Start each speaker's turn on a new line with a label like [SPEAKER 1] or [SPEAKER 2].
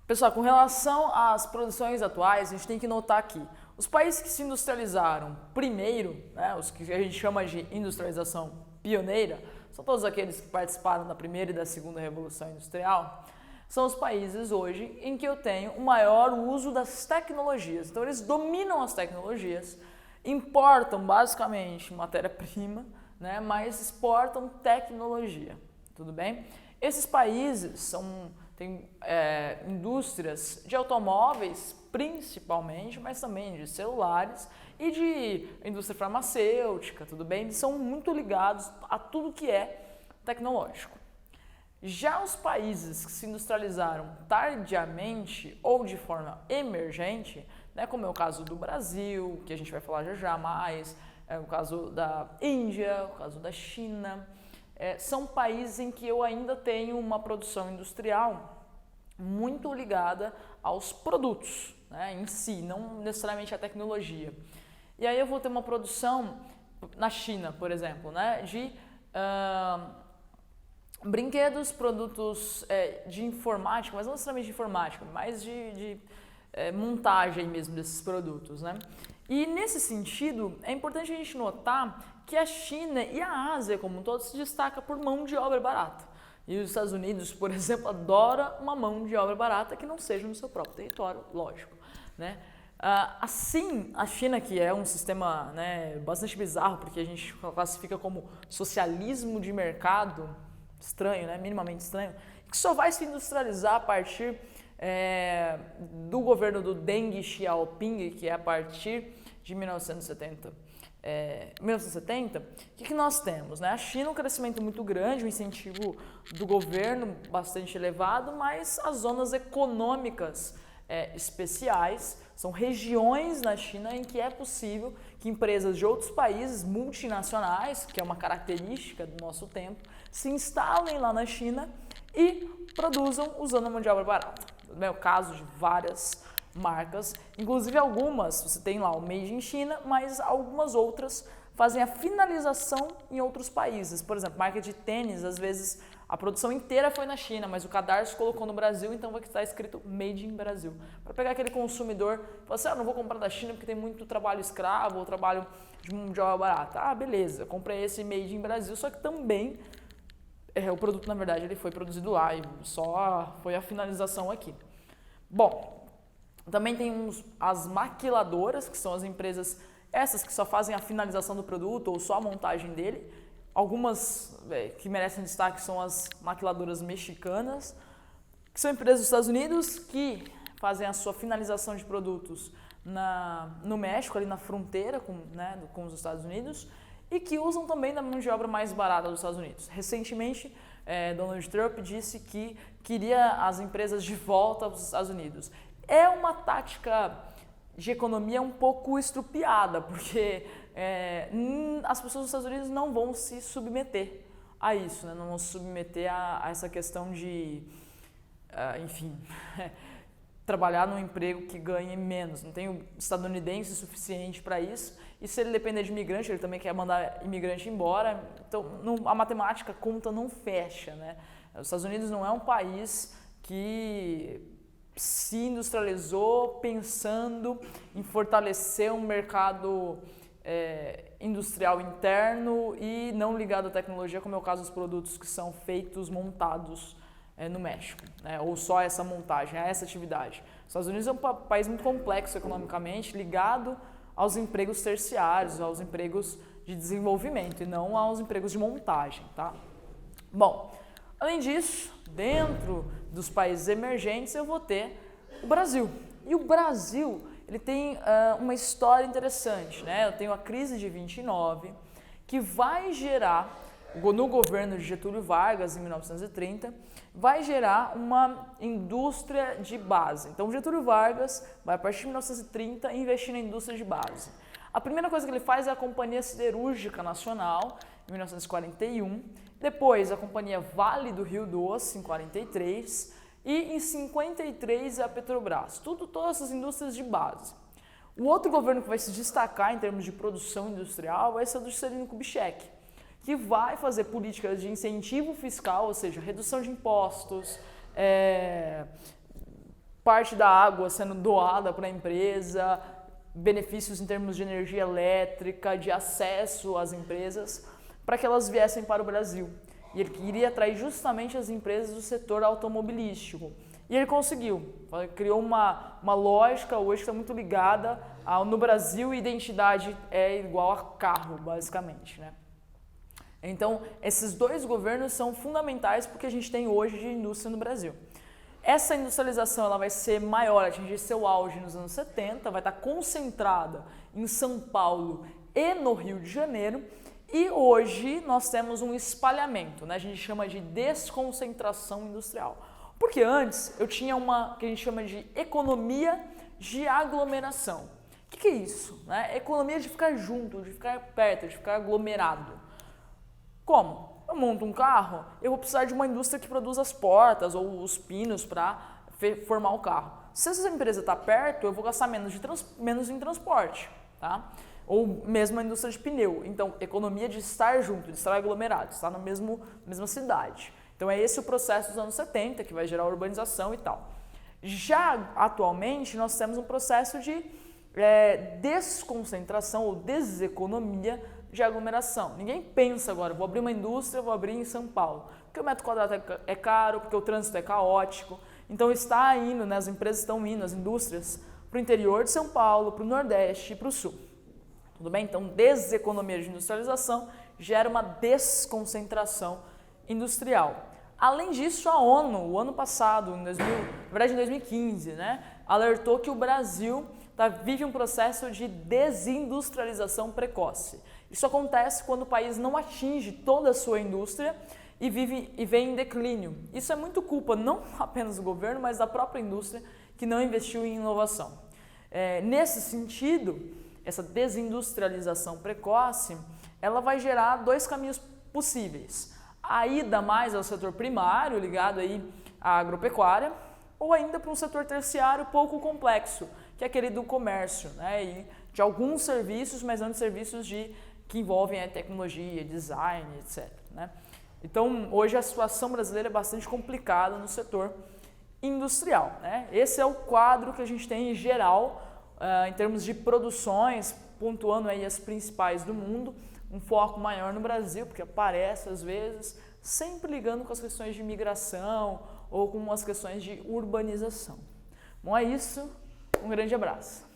[SPEAKER 1] Pessoal, com relação às produções atuais, a gente tem que notar aqui, os países que se industrializaram primeiro, né, os que a gente chama de industrialização pioneira, são todos aqueles que participaram da primeira e da segunda revolução industrial, são os países hoje em que eu tenho o maior uso das tecnologias. Então eles dominam as tecnologias, importam basicamente matéria-prima, né, mas exportam tecnologia, tudo bem? Esses países têm indústrias de automóveis principalmente, mas também de celulares e de indústria farmacêutica, tudo bem? Eles são muito ligados a tudo que é tecnológico. Já os países que se industrializaram tardiamente ou de forma emergente, né, como é o caso do Brasil, que a gente vai falar já já mais, é o caso da Índia, o caso da China, são países em que eu ainda tenho uma produção industrial muito ligada aos produtos, né, em si, não necessariamente à tecnologia. E aí eu vou ter uma produção na China, por exemplo, né, de brinquedos, produtos de informática, mas não necessariamente de informática, mas de montagem mesmo desses produtos, né? E nesse sentido, é importante a gente notar que a China e a Ásia como um todo se destaca por mão de obra barata. E os Estados Unidos, por exemplo, adora uma mão de obra barata que não seja no seu próprio território, lógico, né? Assim, a China, que é um sistema, né, bastante bizarro, porque a gente classifica como socialismo de mercado, estranho, né, minimamente estranho, que só vai se industrializar a partir do governo do Deng Xiaoping, que é a partir de 1970. O que nós temos? Né? A China, um crescimento muito grande, um incentivo do governo bastante elevado, mas as zonas econômicas especiais são regiões na China em que é possível que empresas de outros países multinacionais, que é uma característica do nosso tempo, se instalem lá na China e produzam usando a mão de obra barata. É o caso de várias marcas, inclusive algumas, você tem lá o Made in China, mas algumas outras fazem a finalização em outros países. Por exemplo, marca de tênis, às vezes a produção inteira foi na China, mas o cadarço colocou no Brasil, então vai estar escrito Made in Brasil. Para pegar aquele consumidor, falar assim, não vou comprar da China porque tem muito trabalho escravo ou trabalho de mão de obra barata. Beleza, eu comprei esse Made in Brasil, só que também o produto, na verdade, ele foi produzido lá e só foi a finalização aqui. Bom, também tem as maquiladoras, que são as empresas, essas que só fazem a finalização do produto ou só a montagem dele. Algumas que merecem destaque são as maquiladoras mexicanas, que são empresas dos Estados Unidos que fazem a sua finalização de produtos no México, ali na fronteira com os Estados Unidos, e que usam também da mão de obra mais barata dos Estados Unidos. Recentemente, Donald Trump disse que queria as empresas de volta aos Estados Unidos. É uma tática de economia um pouco estrupiada, porque as pessoas dos Estados Unidos não vão se submeter a isso, né? Não vão se submeter a essa questão de, enfim, trabalhar num emprego que ganhe menos. Não tem o estadunidense suficiente para isso. E se ele depender de imigrante, ele também quer mandar imigrante embora. Então, a matemática, conta não fecha, né? Os Estados Unidos não é um país que se industrializou pensando em fortalecer um mercado industrial interno e não ligado à tecnologia, como é o caso dos produtos que são feitos, montados no México, né? Ou só essa montagem, essa atividade. Os Estados Unidos é um país muito complexo economicamente, ligado aos empregos terciários, aos empregos de desenvolvimento e não aos empregos de montagem, tá? Bom, além disso, dentro dos países emergentes eu vou ter o Brasil. E o Brasil, ele tem uma história interessante, né? Eu tenho a crise de 29, que vai gerar, no governo de Getúlio Vargas, em 1930, vai gerar uma indústria de base. Então, Getúlio Vargas vai, a partir de 1930, investir na indústria de base. A primeira coisa que ele faz é a Companhia Siderúrgica Nacional, em 1941. Depois, a Companhia Vale do Rio Doce, em 43. E, em 53, a Petrobras. Todas essas indústrias de base. O outro governo que vai se destacar em termos de produção industrial vai ser o do Juscelino Kubitschek, que vai fazer políticas de incentivo fiscal, ou seja, redução de impostos, parte da água sendo doada para a empresa, benefícios em termos de energia elétrica, de acesso às empresas, para que elas viessem para o Brasil. E ele queria atrair justamente as empresas do setor automobilístico. E ele conseguiu. Criou uma lógica hoje que está muito ligada ao, no Brasil, identidade é igual a carro, basicamente, né? Então, esses dois governos são fundamentais porque a gente tem hoje de indústria no Brasil. Essa industrialização ela vai ser maior, atingir seu auge nos anos 70, vai estar concentrada em São Paulo e no Rio de Janeiro. E hoje nós temos um espalhamento, né? A gente chama de desconcentração industrial. Porque antes eu tinha uma que a gente chama de economia de aglomeração. O que é isso? Né? Economia de ficar junto, de ficar perto, de ficar aglomerado. Como? Eu monto um carro, eu vou precisar de uma indústria que produza as portas ou os pinos para formar o carro. Se essa empresa está perto, eu vou gastar menos em transporte, tá? Ou mesmo a indústria de pneu. Então, economia de estar junto, de estar aglomerado, estar na mesma cidade. Então, é esse o processo dos anos 70, que vai gerar urbanização e tal. Já atualmente, nós temos um processo de desconcentração ou deseconomia de aglomeração. Ninguém pensa agora, vou abrir uma indústria, vou abrir em São Paulo, porque o metro quadrado é caro, porque o trânsito é caótico. Então está indo, né, as empresas estão indo, as indústrias, para o interior de São Paulo, para o Nordeste e para o Sul. Tudo bem? Então, deseconomia de industrialização gera uma desconcentração industrial. Além disso, a ONU, o ano passado, na verdade em 2015, né, alertou que o Brasil vive um processo de desindustrialização precoce. Isso acontece quando o país não atinge toda a sua indústria e vem em declínio. Isso é muito culpa não apenas do governo, mas da própria indústria que não investiu em inovação. Nesse sentido, essa desindustrialização precoce, ela vai gerar dois caminhos possíveis. A ida mais ao setor primário, ligado aí à agropecuária, ou ainda para um setor terciário pouco complexo, que é aquele do comércio, né? E de alguns serviços, mas não de serviços que envolvem a tecnologia, design, etc. Né? Então, hoje a situação brasileira é bastante complicada no setor industrial. Né? Esse é o quadro que a gente tem em geral, em termos de produções, pontuando aí as principais do mundo, um foco maior no Brasil, porque aparece às vezes, sempre ligando com as questões de migração ou com as questões de urbanização. Bom, é isso. Um grande abraço.